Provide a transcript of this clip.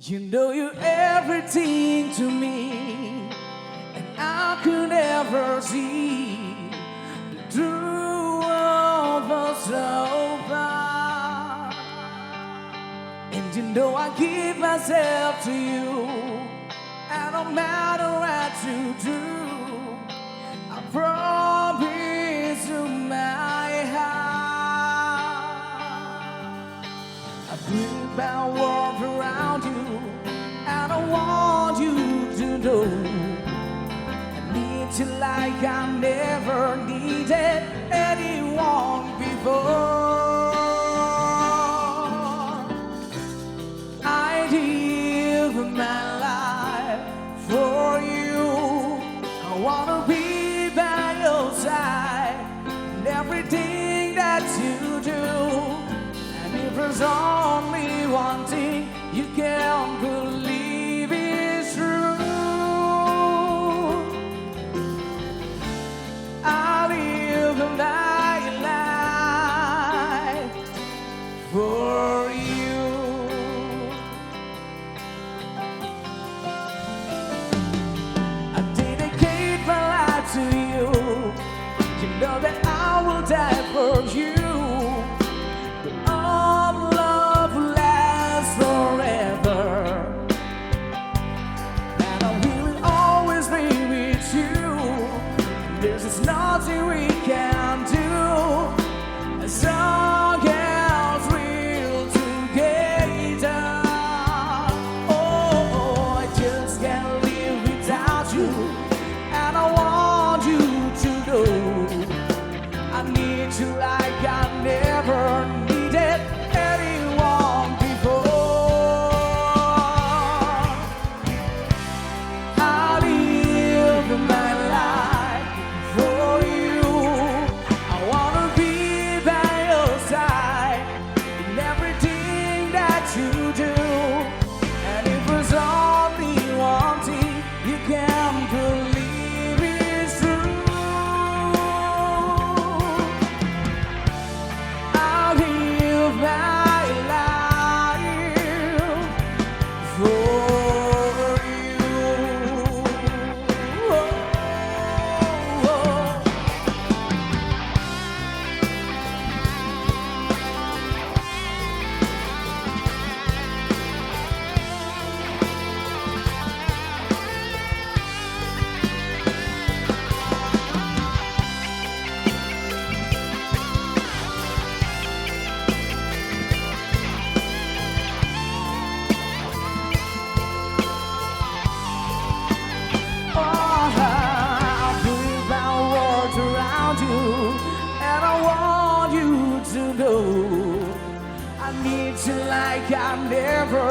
You know you're everything to me, and I could never see the true world was so far. And you know I give myself to you, and no matter what you do, I promise you my heart. I bring my world around you, and I want you to know I need you like I never needed anyone before. I give my life for you. I wanna be by your side in everything that you do. And if there's only one thing you can't believe is true, I live my life for you. I dedicate my life to you. You know that I will die for you. Our love will last forever, and I will always be with you. There's just nothing we can do as long as we're together. Oh, I just can't live without you, and I want you to know I need you like I never needed anyone before. I live my life for you. I wanna be by your side in everything that you do. And if there's only one thing you can believe is true, I live my life for you. Oh, oh. I bring my world around you, and I want you to know I need you like I never